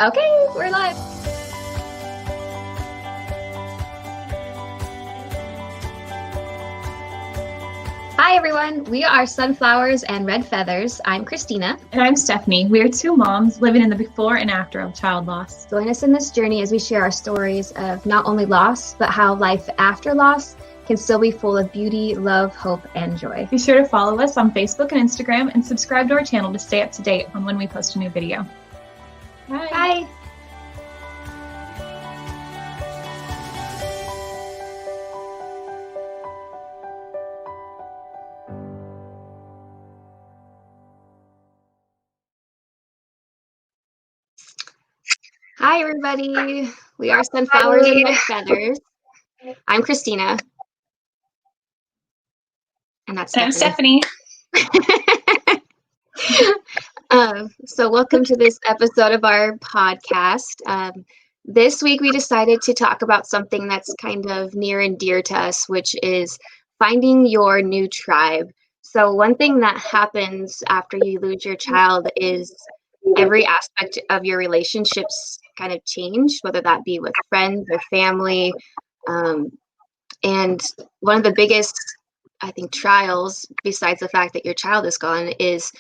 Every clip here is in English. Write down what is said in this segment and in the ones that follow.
Okay, we're live. Hi, everyone. We are Sunflowers and Red Feathers. I'm Christina. And I'm Stephanie. We are two moms living in the before and after of child loss. Join us in this journey as we share our stories of not only loss, but how life after loss can still be full of beauty, love, hope, and joy. Be sure to follow us on Facebook and Instagram and subscribe to our channel to stay up to date on when we post a new video. Bye. Bye. Hi, everybody. We are Sunflowers and Red Feathers. I'm Christina. And that's Stephanie. So welcome to this episode of our podcast. This week we decided to talk about something that's kind of near and dear to us, which is finding your new tribe. So one thing that happens after you lose your child is every aspect of your relationships kind of change, whether that be with friends or family. And one of the biggest, I think, trials, besides the fact that your child is gone, is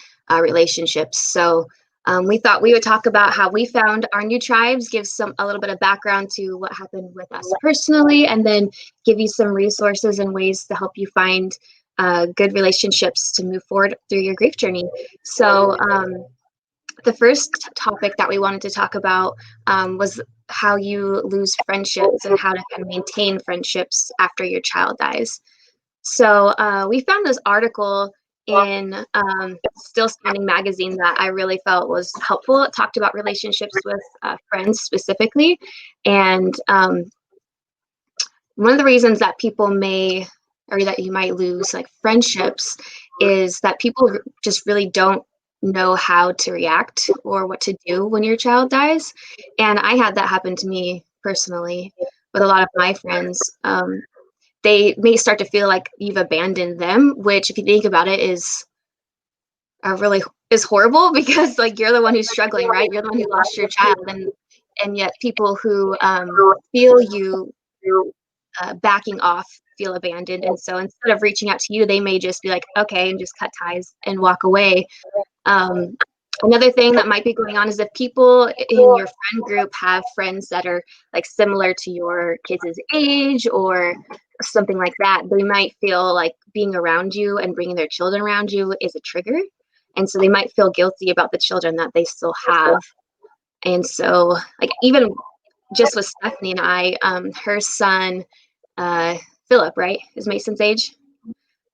relationships. So we thought we would talk about how we found our new tribes, give a little bit of background to what happened with us personally, and then give you some resources and ways to help you find good relationships to move forward through your grief journey. So the first topic that we wanted to talk about was how you lose friendships and how to kind of maintain friendships after your child dies. So we found this article in Still Standing magazine that I really felt was helpful. It talked about relationships with friends specifically. And one of the reasons that people may, or that you might lose like friendships, is that people just really don't know how to react or what to do when your child dies. And I had that happen to me personally with a lot of my friends. They may start to feel like you've abandoned them, which, if you think about it, is horrible, because like you're the one who's struggling, right? You're the one who lost your child, and yet people who feel you backing off feel abandoned. And so instead of reaching out to you, they may just be like, okay, and just cut ties and walk away. Another thing that might be going on is if people in your friend group have friends that are like similar to your kids' age or something like that, they might feel like being around you and bringing their children around you is a trigger. And so they might feel guilty about the children that they still have. And so like even just with Stephanie and I, her son, Philip, right, is Mason's age.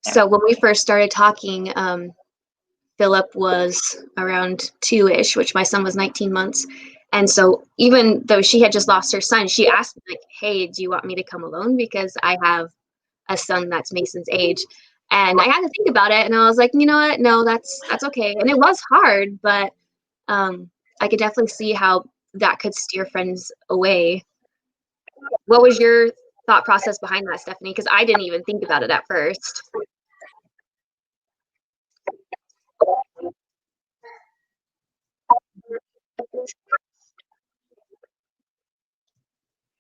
So when we first started talking, Philip was around 2-ish, which my son was 19 months. And so even though she had just lost her son, she asked me like, hey, do you want me to come alone? Because I have a son that's Mason's age. And I had to think about it. And I was like, you know what? No, that's okay. And it was hard, but I could definitely see how that could steer friends away. What was your thought process behind that, Stephanie? Because I didn't even think about it at first.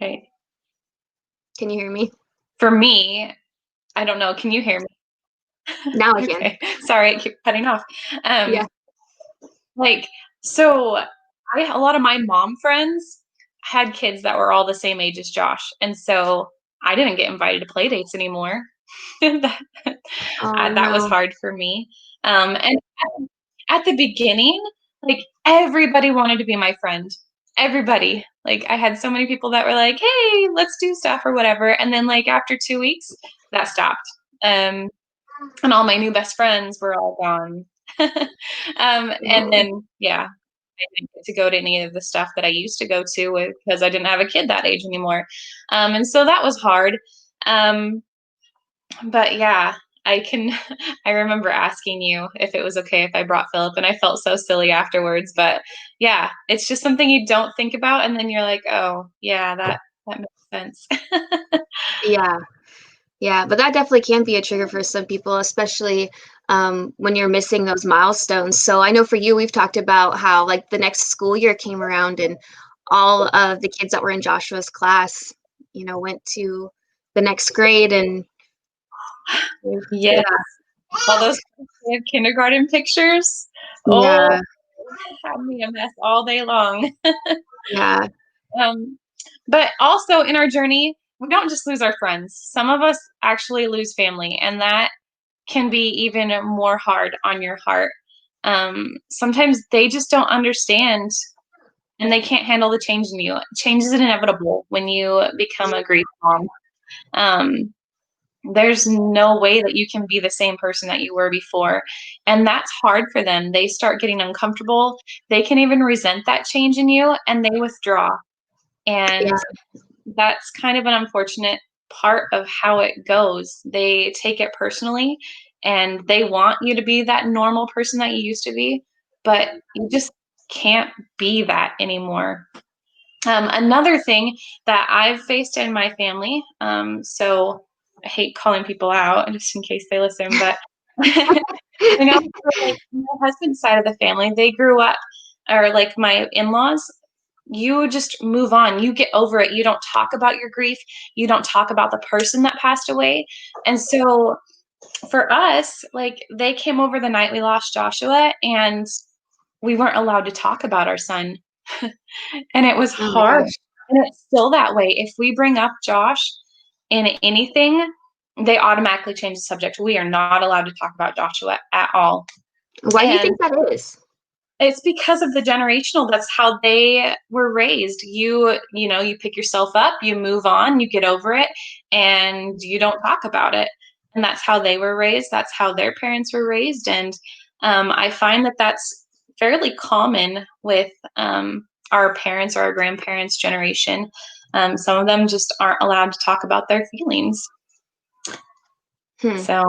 Okay. Can you hear me? For me, I don't know. Can you hear me? Now I can. Okay. Sorry, I keep cutting off. Yeah. So a lot of my mom friends had kids that were all the same age as Josh. And so I didn't get invited to play dates anymore. that that was hard for me. And at the beginning, like everybody wanted to be my friend. Everybody. Like I had so many people that were like, hey, let's do stuff or whatever. And then like after 2 weeks, that stopped. And all my new best friends were all gone. And then, yeah, I didn't get to go to any of the stuff that I used to go to because I didn't have a kid that age anymore. And so that was hard. But yeah, I remember asking you if it was okay if I brought Philip, and I felt so silly afterwards. But yeah, it's just something you don't think about. And then you're like, oh, yeah, that makes sense. Yeah. Yeah, but that definitely can be a trigger for some people, especially when you're missing those milestones. So I know for you, we've talked about how like the next school year came around and all of the kids that were in Joshua's class, went to the next grade and Yes, yeah, all those kindergarten pictures. Oh, yeah, had me a mess all day long. yeah, Um, but also in our journey, we don't just lose our friends. Some of us actually lose family, and that can be even more hard on your heart. Sometimes they just don't understand and they can't handle the change in you. Change is inevitable when you become a grief mom. Um, there's no way that you can be the same person that you were before. And that's hard for them. They start getting uncomfortable. They can even resent that change in you and they withdraw. yeah. And that's kind of an unfortunate part of how it goes. They take it personally and they want you to be that normal person that you used to be, but you just can't be that anymore. Another thing that I've faced in my family, so I hate calling people out just in case they listen, but I know for like my husband's side of the family, they grew up, or like my in-laws, you just move on. You get over it. You don't talk about your grief. You don't talk about the person that passed away. And so for us, like they came over the night we lost Joshua and we weren't allowed to talk about our son. And it was Oh my hard. gosh. And it's still that way. If we bring up Josh in anything, they automatically change the subject. We are not allowed to talk about Joshua at all. Why do you And think that is? it's because of the generational. That's how they were raised. You pick yourself up, you move on, you get over it, and you don't talk about it. And that's how they were raised. That's how their parents were raised. And I find that that's fairly common with our parents or our grandparents' generation. Some of them just aren't allowed to talk about their feelings. Hmm. So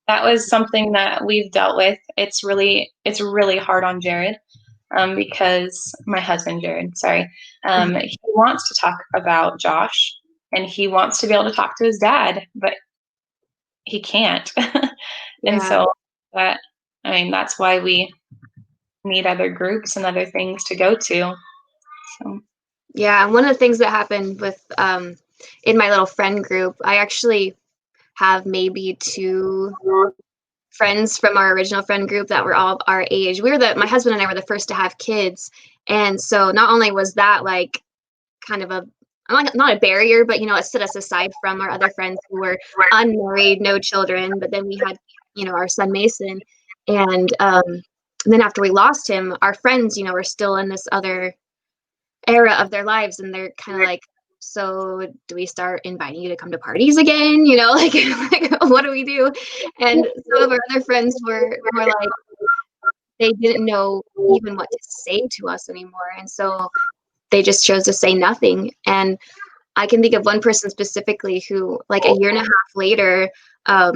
that was something that we've dealt with. It's really hard on Jared because my husband, Jared, sorry, he wants to talk about Josh and he wants to be able to talk to his dad, but he can't. And Yeah. so that's why we need other groups and other things to go to. So, Yeah. And one of the things that happened with in my little friend group, I actually have maybe two friends from our original friend group that were all our age. My husband and I were the first to have kids. And so not only was that like kind of a not a barrier, but it set us aside from our other friends who were unmarried, no children. But then we had, our son Mason, and then after we lost him, our friends, were still in this other era of their lives, and they're kind of like, so do we start inviting you to come to parties again? Like what do we do? And some of our other friends were more like they didn't know even what to say to us anymore, and so they just chose to say nothing. And I can think of one person specifically who, like a year and a half later, um,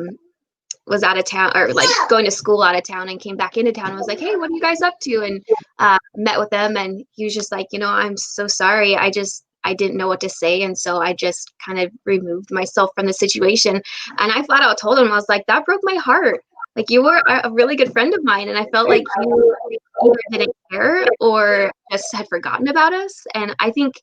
was out of town or like going to school out of town and came back into town and was like, "Hey, what are you guys up to?" And met with them, and he was just like, "I'm so sorry. I didn't know what to say, and so I just kind of removed myself from the situation." And I flat out told him, I was like, "That broke my heart. Like you were a really good friend of mine, and I felt like you either didn't care or just had forgotten about us." And I think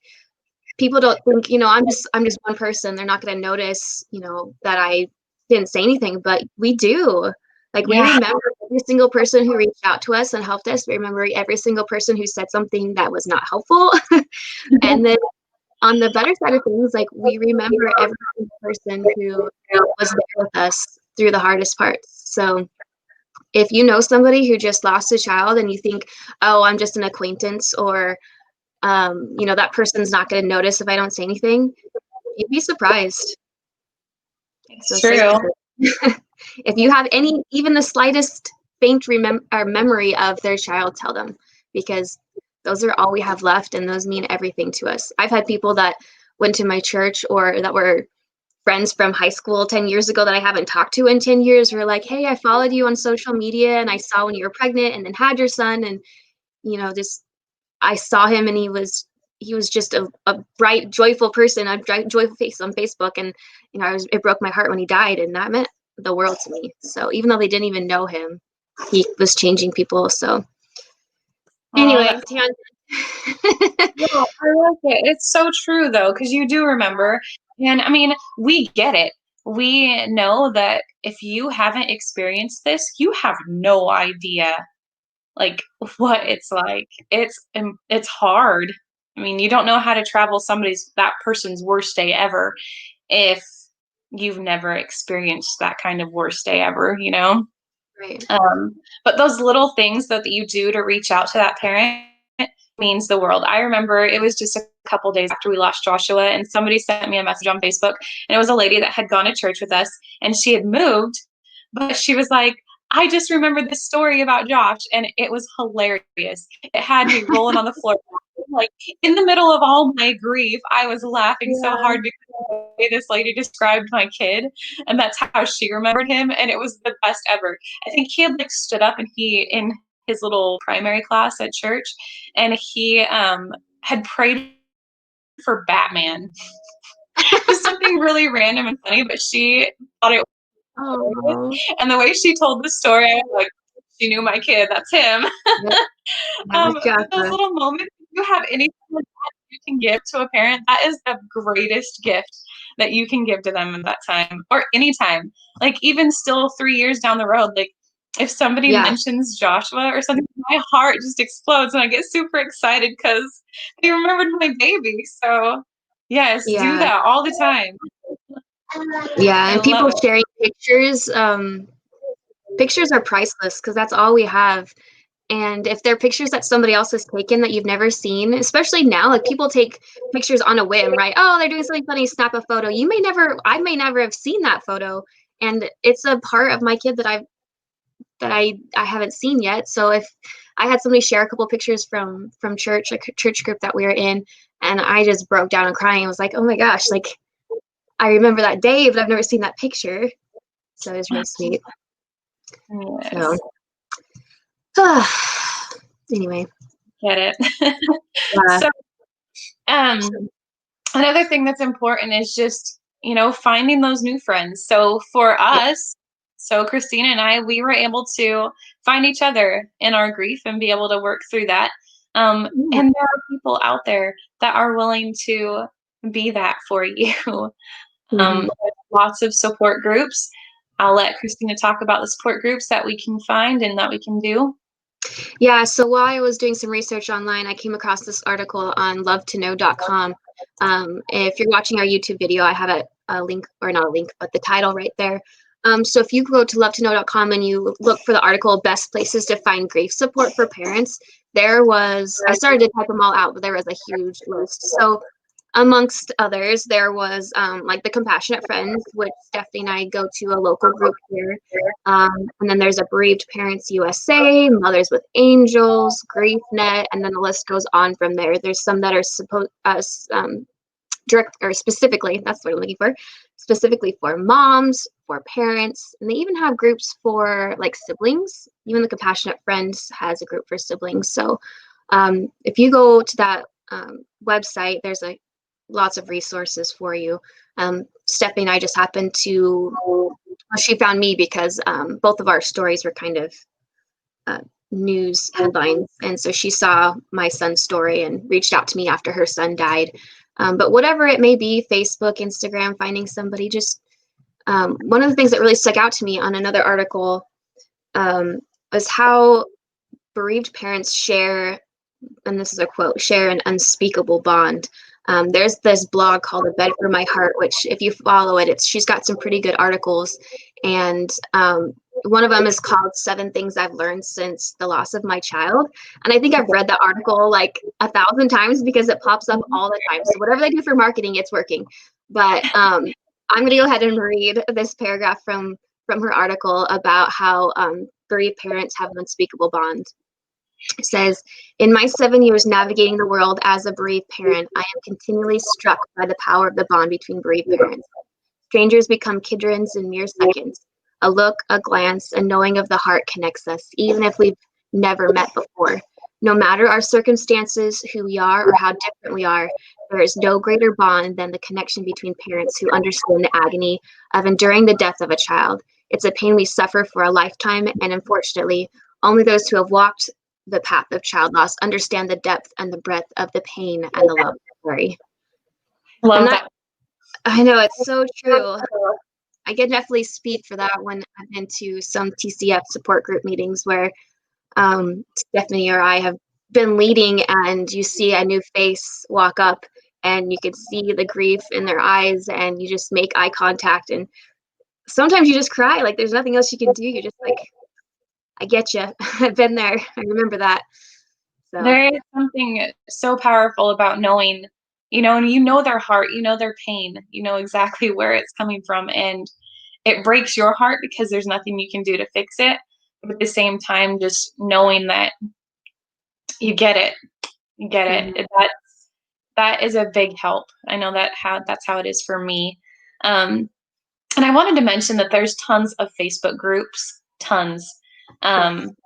people don't think, I'm just one person. They're not going to notice, that I didn't say anything, but we do. Like we yeah, remember every single person who reached out to us and helped us. We remember every single person who said something that was not helpful. And then on the better side of things, like we remember every single person who was there with us through the hardest parts. So if you know somebody who just lost a child and you think, oh, I'm just an acquaintance, or that person's not going to notice if I don't say anything, you'd be surprised. So it's say true. something. If you have even the slightest faint memory of their child, tell them, because those are all we have left, and those mean everything to us. I've had people that went to my church or that were friends from high school 10 years ago that I haven't talked to in 10 years who are like, hey, I followed you on social media and I saw when you were pregnant and then had your son, and just I saw him and he was just a bright, joyful person, a joyful face on Facebook. And, it broke my heart when he died. And that meant the world to me. So even though they didn't even know him, he was changing people. So Oh, anyway, that's no, I like it. It's so true though, because you do remember. And I mean, we get it. We know that if you haven't experienced this, you have no idea like what it's like. It's hard. I mean, you don't know how to travel that person's worst day ever if you've never experienced that kind of worst day ever, you know? right. But those little things that you do to reach out to that parent means the world. I remember it was just a couple days after we lost Joshua, and somebody sent me a message on Facebook, and it was a lady that had gone to church with us, and she had moved, but she was like, I just remembered this story about Josh, and it was hilarious. It had me rolling on the floor. Like in the middle of all my grief, I was laughing so Yeah. hard because of the way this lady described my kid, and that's how she remembered him, and it was the best ever. I think he had like stood up and he in his little primary class at church, and he had prayed for Batman. Just something really random and funny, but she thought it was hilarious. Oh, And the way she told the story, I was like, she knew my kid. That's him. yep. That was Those Joshua. little moments, if you have anything like that you can give to a parent, that is the greatest gift that you can give to them at that time or anytime. Like even still 3 years down the road, like if somebody Yeah. mentions Joshua or something, my heart just explodes and I get super excited because they remembered my baby. So yes, do Yeah. that all the time. Yeah. I And love people it. sharing pictures, pictures are priceless because that's all we have. And if they're pictures that somebody else has taken that you've never seen, especially now, like people take pictures on a whim, right? Oh, they're doing something funny, snap a photo. I may never have seen that photo. And it's a part of my kid that I haven't seen yet. So if I had somebody share a couple pictures from church, like a church group that we were in, and I just broke down and crying. I was like, oh my gosh, like I remember that day, but I've never seen that picture. So it was really sweet. So Yes, anyway, get it. yeah. So, So, another thing that's important is just, finding those new friends. So for yeah. us, so Christina and I, we were able to find each other in our grief and be able to work through that. Mm, And there are people out there that are willing to be that for you. mhm. There's lots of support groups. I'll let Christina talk about the support groups that we can find and that we can do. Yeah, so while I was doing some research online, I came across this article on lovetoknow.com. If you're watching our YouTube video, I have a link, or not a link, but the title right there. So if you go to lovetoknow.com and you look for the article, Best Places to Find Grief Support for Parents, I started to type them all out, but there was a huge list. So amongst others, there was like the Compassionate Friends, which Stephanie and I go to a local group here. And then there's a Bereaved Parents USA, Mothers with Angels, GriefNet, and then the list goes on from there. There's some that are supposed direct or specifically, that's what I'm looking for, specifically for moms, for parents, and they even have groups for like siblings. Even the Compassionate Friends has a group for siblings. So if you go to that website, there's like lots of resources for you. Stephanie and I just happened to, well, she found me because both of our stories were kind of uh, news headlines. And so she saw my son's story and reached out to me after her son died. But whatever it may be, Facebook, Instagram, finding somebody, just one of the things that really stuck out to me on another article was how bereaved parents share, and this is a quote, share an unspeakable bond. There's this blog called A Bed for My Heart, which if you follow it, she's got some pretty good articles. And one of them is called 7 Things I've Learned Since the Loss of My Child. And I think I've read that article like 1,000 times because it pops up all the time. So whatever they do for marketing, it's working. But I'm going to go ahead and read this paragraph from her article about how bereaved parents have an unspeakable bond. It says, in my 7 years navigating the world as a bereaved parent, I am continually struck by the power of the bond between bereaved parents. Strangers become kindreds in mere seconds. A look, a glance, a knowing of the heart connects us, even if we've never met before. No matter our circumstances, who we are, or how different we are, there is no greater bond than the connection between parents who understand the agony of enduring the death of a child. It's a pain we suffer for a lifetime, and unfortunately, only those who have walked the path of child loss understand the depth and the breadth of the pain and the love story. And Love that, that. I know it's so true. I can definitely speak for that when I've been to some TCF support group meetings where Stephanie or I have been leading, and you see a new face walk up and you can see the grief in their eyes, and you just make eye contact, and sometimes you just cry. Like there's nothing else you can do. You're just like, I get you. I've been there. I remember that. So There is something so powerful about knowing, and you know their heart, you know their pain, you know exactly where it's coming from, and it breaks your heart because there's nothing you can do to fix it. But at the same time, just knowing that you get it, you get mhm. it. That is a big help. I know that's how it is for me. Um, and I wanted to mention that there's tons of Facebook groups, tons. Yes. Um,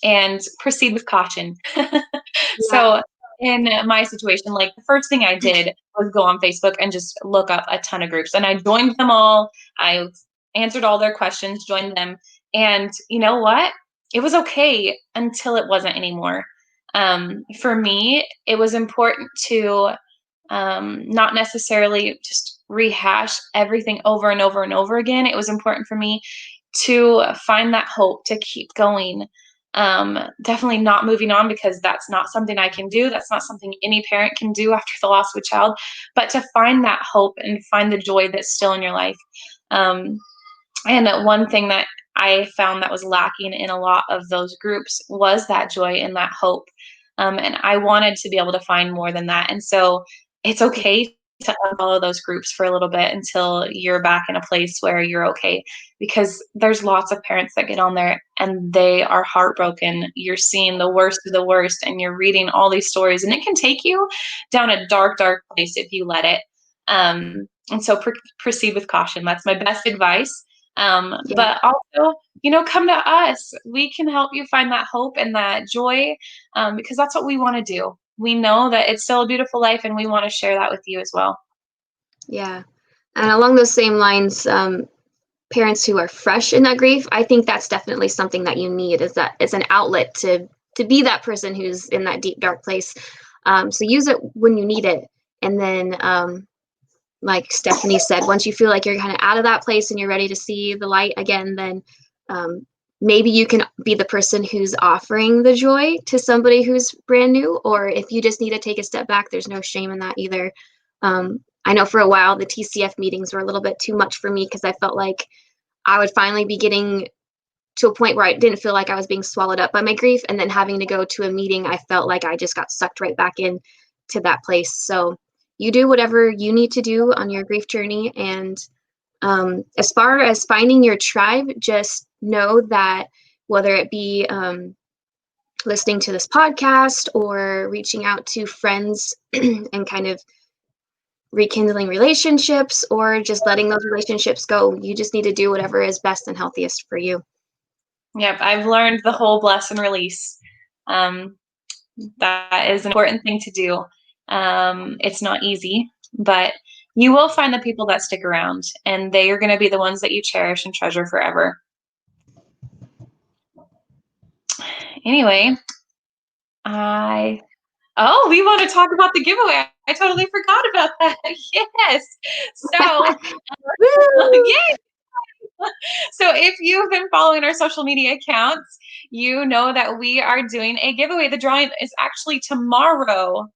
and proceed with caution. Yeah. So in my situation, like the first thing I did was go on Facebook and just look up a ton of groups, and I joined them all. I answered all their questions, joined them, and you know what? It was okay until it wasn't anymore. For me, it was important to not necessarily just rehash everything over and over and over again. It was important for me to find that hope to keep going. Definitely not moving on, because that's not something I can do. That's not something any parent can do after the loss of a child, but to find that hope and find the joy that's still in your life. Um, and one thing that I found that was lacking in a lot of those groups was that joy and that hope. And I wanted to be able to find more than that. And so it's okay to unfollow those groups for a little bit until you're back in a place where you're okay. Because there's lots of parents that get on there and they are heartbroken. You're seeing the worst of the worst, and you're reading all these stories, and it can take you down a dark, dark place if you let it. And so proceed with caution. That's my best advice. Yeah. But also, come to us. We can help you find that hope and that joy, because that's what we want to do. We know that it's still a beautiful life, and we want to share that with you as well. Yeah. And along those same lines, parents who are fresh in that grief, I think that's definitely something that you need, is that it's an outlet to be that person who's in that deep dark place. So use it when you need it, and then like Stephanie said, once you feel like you're kind of out of that place and you're ready to see the light again, then um, maybe you can be the person who's offering the joy to somebody who's brand new. Or if you just need to take a step back, there's no shame in that either. I know for a while the TCF meetings were a little bit too much for me, because I felt like I would finally be getting to a point where I didn't feel like I was being swallowed up by my grief, and then having to go to a meeting, I felt like I just got sucked right back in to that place. So you do whatever you need to do on your grief journey. And as far as finding your tribe, just know that whether it be listening to this podcast or reaching out to friends and kind of rekindling relationships, or just letting those relationships go, you just need to do whatever is best and healthiest for you. Yep, I've learned the whole bless and release. Um, that is an important thing to do. It's not easy, but you will find the people that stick around, and they are going to be the ones that you cherish and treasure forever. Anyway, I we want to talk about the giveaway. I totally forgot about that. Yes. So, Woo! yay! So if you've been following our social media accounts, you know that we are doing a giveaway. The drawing is actually tomorrow.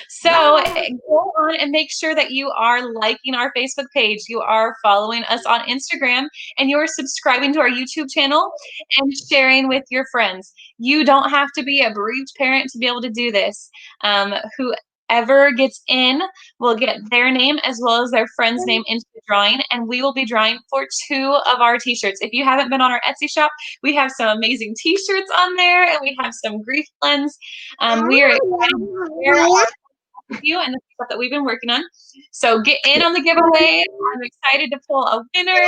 So Yeah. go on and make sure that you are liking our Facebook page, you are following us on Instagram, and you are subscribing to our YouTube channel and sharing with your friends. You don't have to be a bereaved parent to be able to do this. Whoever gets in will get their name as well as their friend's name into the drawing, and we will be drawing for 2 of our t-shirts. If you haven't been on our Etsy shop, we have some amazing t-shirts on there, and we have some grief blends. We are excited to share with you and the stuff that we've been working on. So get in on the giveaway. I'm excited to pull a winner.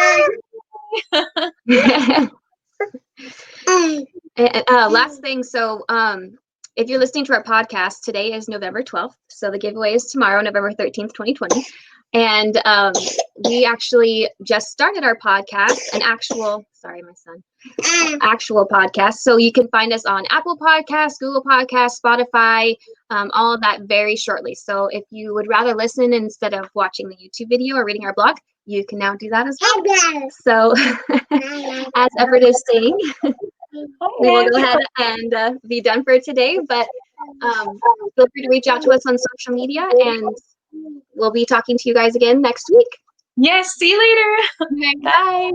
Last thing, so if you're listening to our podcast, today is November 12th, so the giveaway is tomorrow, November 13th, 2020. And we actually just started our podcast, actual podcast. So you can find us on Apple Podcasts, Google Podcasts, Spotify, all of that very shortly. So if you would rather listen instead of watching the YouTube video or reading our blog, you can now do that as well. So as Everett is saying, we will go ahead and be done for today, but feel free to reach out to us on social media, and we'll be talking to you guys again next week. Yes, see you later. Bye.